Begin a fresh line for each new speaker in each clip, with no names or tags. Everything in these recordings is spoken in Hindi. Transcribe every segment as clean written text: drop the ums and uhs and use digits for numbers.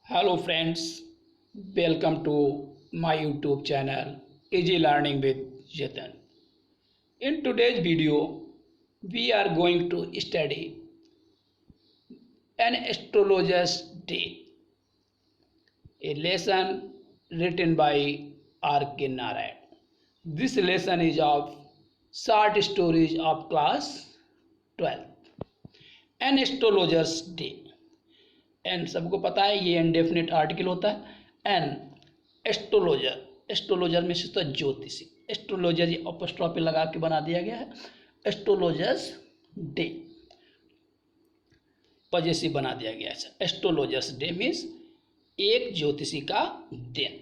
Hello friends, welcome to my YouTube channel Easy Learning with Jatan. In today's video, we are going to study an astrologer's day, a lesson written by R.K. Narayan. This lesson is of short stories of class 12. An astrologer's day. N सबको पता है ये इनडेफिनेट आर्टिकल होता है। एन एस्ट्रोलॉजर, एस्ट्रोलॉजर में से तो ज्योतिषी, एस्ट्रोलॉजर ये अपॉस्ट्रोफी लगा के बना दिया गया है। एस्ट्रोलॉजर्स डे पॉजेसिव बना दिया गया है। एस्ट्रोलॉजर्स डे मीन्स एक ज्योतिषी का दिन।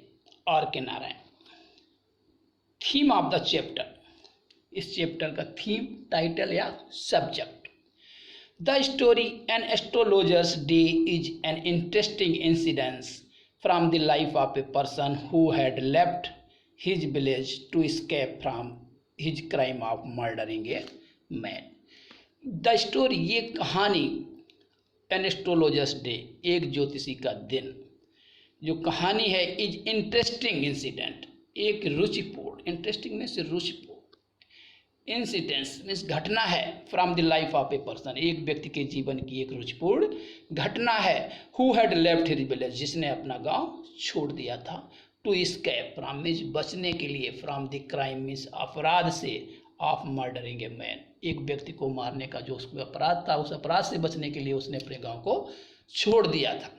आर के Narayan. Theme of the chapter, इस चैप्टर का थीम, टाइटल या subject. The story An Astrologer's Day is an interesting incident from the life of a person who had left his village to escape from his crime of murdering a man. The story, ये कहानी An Astrologer's Day, एक ज्योतिषी का दिन, जो कहानी है इज इंटरेस्टिंग इंसिडेंट, एक रुचिपूर्ण, इंटरेस्टिंग में से रुचिपूर्ण, इंसिडेंस मीन्स घटना है, from the life of a person, एक व्यक्ति के जीवन की एक रुचिपूर्ण घटना है। Who had left his village, जिसने अपना गांव छोड़ दिया था। टू एस्केप फ्रॉम मीन्स बचने के लिए, फ्रॉम द क्राइम मीन्स अपराध से, ऑफ मर्डरिंग ए मैन, एक व्यक्ति को मारने का जो उसको अपराध था, उस अपराध से बचने के लिए उसने अपने गांव को छोड़ दिया था।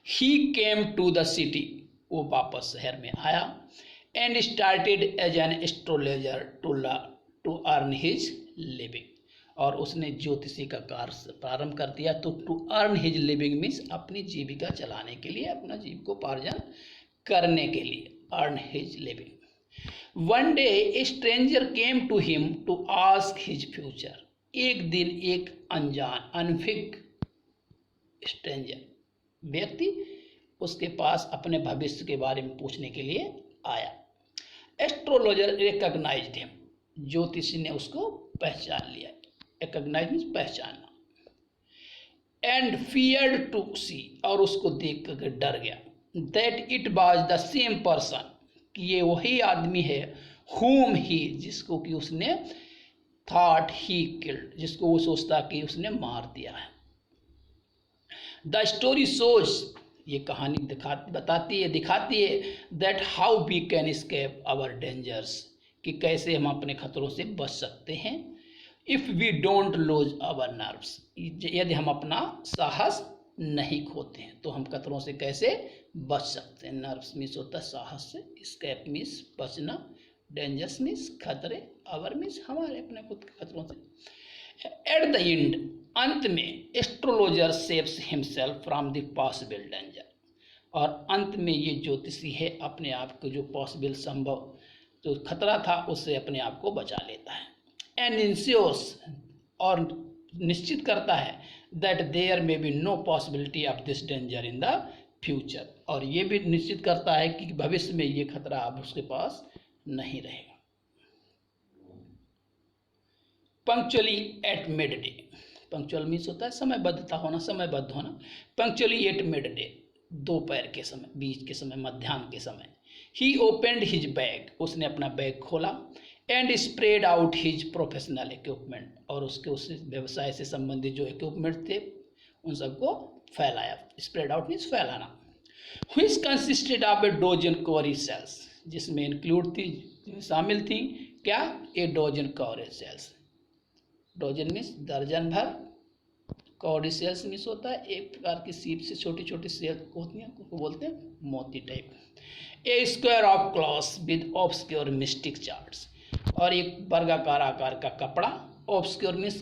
ही केम टू द सिटी, वो वापस शहर में आया। And started as an astrologer to earn his living, और उसने ज्योतिषी का कार्य प्रारंभ कर दिया। तो to earn his living means अपनी जीविका चलाने के लिए, अपना जीविकोपार्जन करने के लिए, earn his living. One day a stranger came to him to ask his future, एक दिन एक अनजान, अनभिज्ञ स्ट्रेंजर व्यक्ति उसके पास अपने भविष्य के बारे में पूछने के लिए आया। एस्ट्रोलॉजर रिकॉग्नाइज्ड हिम, ज्योतिषी ने उसको पहचान लिया। रिकॉग्नाइज मीन्स पहचानना। एंड फियर्ड टू सी, और उसको देख कर डर गया। That it was the same person, कि ये वही आदमी है। हुम ही, जिसको कि उसने थॉट ही किल्ड, जिसको वो सोचता कि उसने मार दिया है। द स्टोरी शोज, ये कहानी दिखाती है that how we can escape our dangers, कि कैसे हम अपने खतरों से बच सकते हैं। If we don't lose our nerves, यदि हम अपना साहस नहीं खोते हैं तो हम खतरों से कैसे बच सकते हैं। नर्व्स मीन्स होता है साहस से, एस्केप मीन्स बचना, डेंजर्स मीन्स खतरे, आवर मीन्स हमारे अपने खुद के खतरों से। एट द एंड, अंत में, astrologer saves himself from the possible danger, और अंत में ये ज्योतिषी है अपने आप को जो पॉसिबल, संभव जो खतरा था उससे अपने आप को बचा लेता है। एंड इंश्योर्स, और निश्चित करता है, that there may be no possibility of this danger in the future, और ये भी निश्चित करता है कि भविष्य में ये खतरा अब उसके पास नहीं रहेगा। Punctually at mid day, punctual means होता है समयबद्धता होना, समयबद्ध होना। पंक्चुअली एट मिड डे, दोपहर के समय, बीच के समय, मध्याह्न के समय। ही ओपेंड हिज बैग, उसने अपना बैग खोला। And spread out his professional equipment, और उसके उस व्यवसाय से संबंधित जो इक्विपमेंट थे उन सबको फैलाया। स्प्रेड आउट मीन्स फैलाना। Which consisted of a dozen cowrie shells, जिसमें इंक्लूड थी, शामिल थी क्या, a dozen cowrie shells. Dozen means दर्जन भर, कॉडी सेल्स मीन्स होता है एक प्रकार की सीप से छोटी छोटी सेल होती हैं, उसको बोलते हैं मोती type. A square of cloth with obscure mistake charts, और एक वर्गाकार आकार का कपड़ा, ऑब्सक्योर मीन्स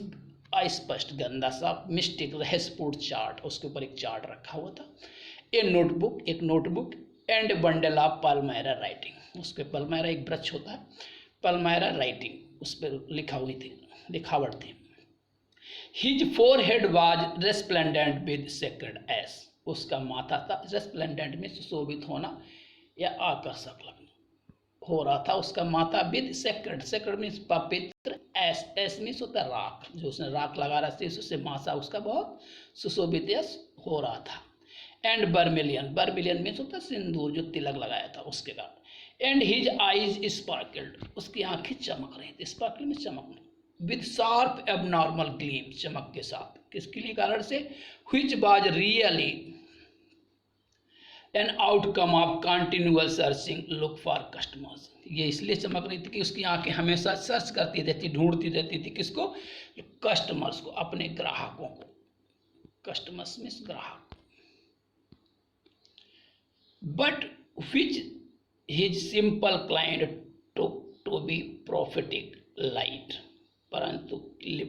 अस्पष्ट, गंदा सा, मिस्टिक रहस्यपूर्ण चार्ट, उसके ऊपर एक चार्ट रखा हुआ था। ए नोटबुक, एक notebook. And bundle of Palmyra writing, उसके पल्मायरा एक वृक्ष होता है, पल्मायरा राइटिंग उस पर लिखा हुई थी, लिखावट थी। His forehead was resplendent with sacred S, उसका माथा था, रेस्प्लेंडेंट में सुशोभित होना या आकर्षक लगना हो रहा था उसका माथा, विद सेक्रेड, सेक्रेड मीन्स पवित्र, एस, एस मीन्स होता है राख, जो उसने राख लगा रहा था उससे माथा उसका बहुत सुशोभित हो रहा था। एंड बर्मिलियन मीन्स होता है सिंदूर, जो तिलक लगाया था उसके कारण। एंड हिज आईज स्पार्कल्ड, उसकी आंखें चमक रही थी, स्पार्कल में चमकना, विद शार्प एबनॉर्मल ग्लीम, चमक के साथ, किसके लिए कारण से, which was really an outcome of continuous searching look for customers. ये इसलिए चमक रही थी कि उसकी आंखें हमेशा सर्च करती रहती, ढूंढती रहती थी, किसको, कस्टमर्स को, अपने ग्राहकों को, कस्टमर्स मीन्स ग्राहक। But which his simple client to be prophetic light, परंतु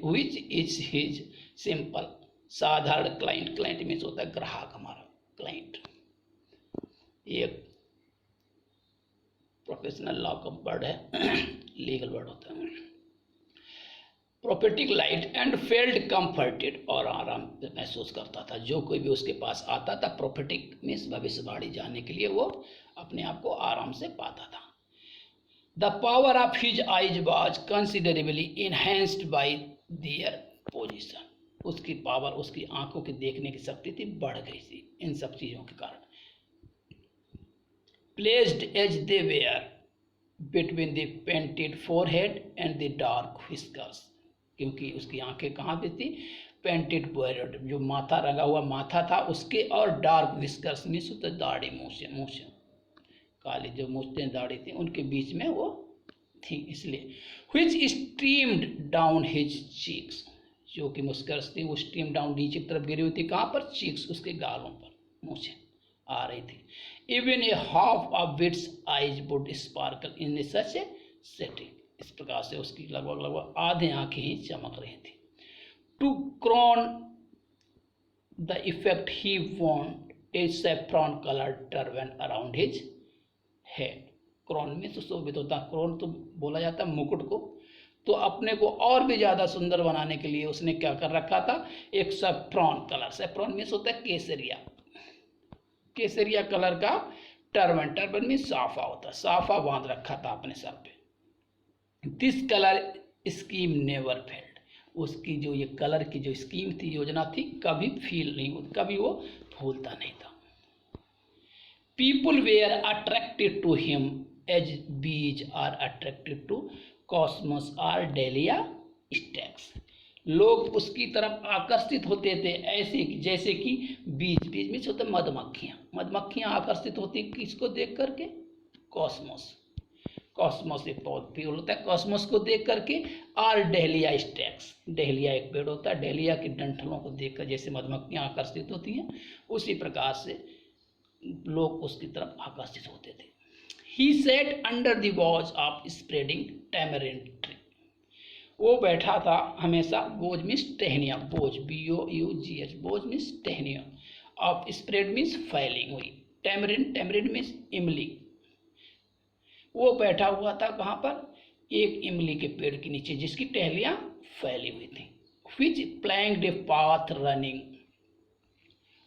विच इज हिज सिंपल, साधारण क्लाइंट, क्लाइंट मीन्स होता है ग्राहक, हमारा क्लाइंट, ये प्रोफेशनल लॉ का वर्ड है, लीगल वर्ड होता है, prophetic light and felt comforted, और आराम महसूस करता था, जो कोई भी उसके पास आता था, प्रोफिटिक मीन्स भविष्यवाणी जानने के लिए वो अपने आप को आराम से पाता था। The power of his ice was considerably enhanced bye their position, उसकी पावर, उसकी आंखों की देखने की शक्ति थी, बढ़ गई थी इन सब चीज़ों के कारण। Placed as they were between the painted forehead and the dark whiskers, क्योंकि उसकी आंखें कहाँ पे थी, पेंटेड फोरहेड, जो माथा रंगा हुआ माथा था उसके, और डार्क विस्कर्स मीन्स होता है दाढ़ी, मूछें काली जो मूछें दाढ़ी थी उनके बीच में वो थी, इसलिए। which streamed down his cheeks, जो कि मुस्कर्स थी वो स्ट्रीम डाउन नीचे की तरफ गिरी हुई थी, कहाँ पर, चीक्स, उसके गालों पर मूछें आ रही थी। Even a half of bits eyes would sparkle in such A setting, इस प्रकार से उसकी लगभग आधे आंखें ही चमक रही थी। To crown the effect he वॉन्ट a saffron colour turban around his head, crown में तो शोभित होता, क्रॉन तो बोला जाता है मुकुट को, तो अपने को और भी ज़्यादा सुंदर बनाने के लिए उसने क्या कर रखा था, एक सैफ्रॉन कलर, सैफ्रॉन मीन्स होता है केसरिया, केसरिया कलर का टर्बन, टर्बन में साफा होता है, साफा बांध रखा था अपने सर पे। This colour scheme never failed, उसकी जो ये कलर की जो स्कीम थी, योजना थी, कभी फील नहीं होती, कभी वो भूलता नहीं था। People were attracted to him as bees are attracted to cosmos or dahlia stalks, लोग उसकी तरफ आकर्षित होते थे ऐसे कि जैसे कि बीज, बीज में होता है मधुमक्खियाँ, मधुमक्खियाँ आकर्षित होती किसको देख करके, कॉस्मोस, कॉस्मोस एक पेड़ होता है, कॉस्मोस को देख करके, और डेलिया स्टैक्स, डेलिया एक पेड़ होता है, डेलिया के डंठलों को देखकर जैसे मधुमक्खियाँ आकर्षित होती हैं, उसी प्रकार से लोग उसकी तरफ आकर्षित होते थे। He sat under the watch of spreading tamarind tree, वो बैठा था हमेशा, बोझ मीन्स टहनिया, बोझ BOUGH, बोझ मीन्स टहनिया, ऑफ स्प्रेड मीन्स फैली हुई, टैमरिंड, टैमरिंड मीन्स इमली, वो बैठा हुआ था कहाँ पर, एक इमली के पेड़ के नीचे जिसकी टहलियाँ फैली हुई थी। which planked a path running,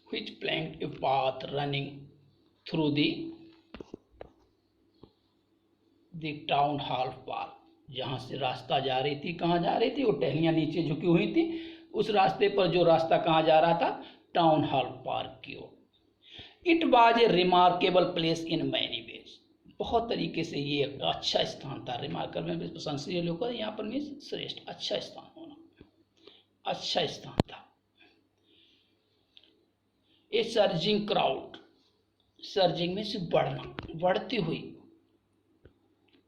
which planked a path running through the town hall park, जहाँ से रास्ता जा रही थी, कहाँ जा रही थी, वो टहनियाँ नीचे झुकी हुई थी, उस रास्ते पर जो रास्ता कहाँ जा रहा था, टाउन हॉल पार्क की ओर। It was a remarkable place in many ways, बहुत तरीके से ये एक अच्छा स्थान था, रिमार्केबल प्रशंसनीय लोग, यहाँ पर मीन्स श्रेष्ठ, अच्छा स्थान होना, अच्छा स्थान था। ए सर्जिंग क्राउड, सर्जिंग में से बढ़ना, बढ़ती हुई,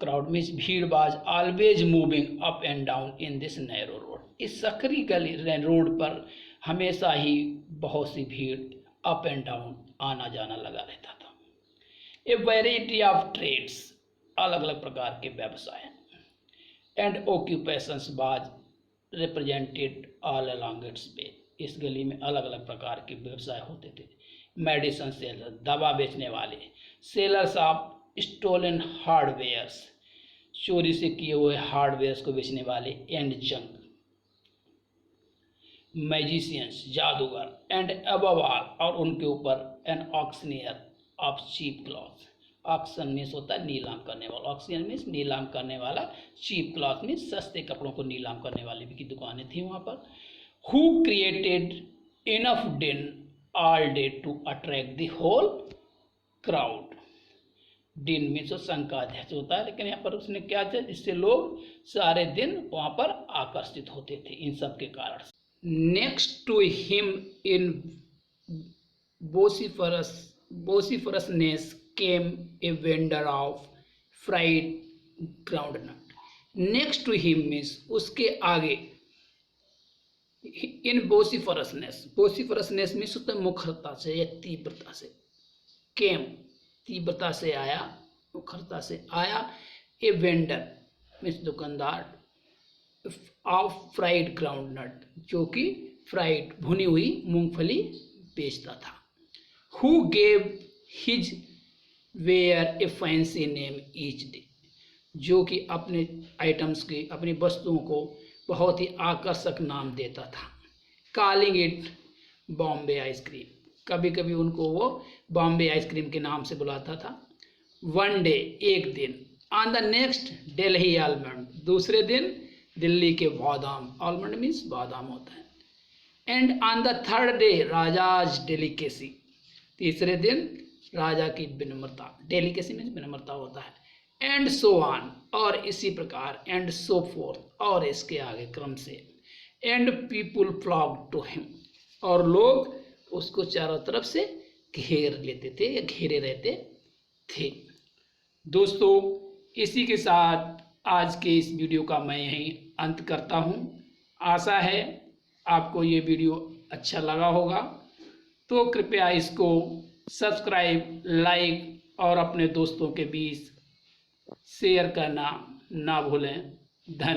क्राउड मीन्स भीड़ बाज, always moving up and down in this narrow road, इस सकरी गली रोड पर हमेशा ही बहुत सी भीड़ अप एंड डाउन आना जाना लगा रहता था। ए वेराइटी ऑफ ट्रेड्स, अलग अलग प्रकार के व्यवसाय, एंड ऑक्यूपेशंस बाज रिप्रेजेंटेड ऑल अलॉन्ग इट्स वे, इस गली में अलग अलग प्रकार के व्यवसाय होते थे। मेडिसिन सेलर, दवा बेचने वाले, सेलर्स ऑफ स्टोलन हार्डवेयर्स, चोरी से किए हुए हार्डवेयर्स को बेचने वाले, एंड जंक, मैजिशियंस, जादूगर, एंड अबव ऑल, और उनके ऊपर an auctioneer of cheap cloth, auction means होता है नीलाम करने वाला, ऑक्शन मीन्स नीलाम करने वाला, चीप क्लॉथ मीन्स सस्ते कपड़ों को नीलाम करने वाले भी की दुकानें थी वहाँ पर। Who created enough din all day to attract the whole crowd. दिन में तो शंकाध्यक्ष होता है, लेकिन यहाँ पर उसने क्या किया जिससे लोग सारे दिन वहाँ पर आकर्षित होते थे इन सब के कारण। Next to him in vociferousness came a vendor of fried groundnut. Next to him means उसके आगे, in vociferousness means होता है मुखरता से या तीव्रता से, came तीव्रता से आया, मुखरता से आया, a vendor means दुकानदार, of fried groundnut जो कि फ्राइड भुनी हुई मूंगफली बेचता था। Who gave his wear a fancy name each day, जो कि अपने आइटम्स की, अपनी वस्तुओं को बहुत ही आकर्षक नाम देता था। Calling it बॉम्बे आइसक्रीम, कभी कभी उनको वो बॉम्बे आइसक्रीम के नाम से बुलाता था। One day एक दिन, on the next Delhi almond, दूसरे दिन दिल्ली के बादाम, आलमंड मीन्स बादाम होता है। And on the third day rajas delicacy, तीसरे दिन राजा की विनम्रता, डेलिकेसी मीन्स विनम्रता होता है। एंड सो ऑन, और इसी प्रकार, एंड सो फोर्थ, और इसके आगे क्रम से। एंड पीपुल फ्लॉक्ड टू हिम, और लोग उसको चारों तरफ से घेर लेते थे या घेरे रहते थे। दोस्तों, इसी के साथ आज के इस वीडियो का मैं यहीं अंत करता हूँ। आशा है आपको ये वीडियो अच्छा लगा होगा, तो कृपया इसको सब्सक्राइब, लाइक और अपने दोस्तों के बीच शेयर करना ना भूलें। धन्यवाद।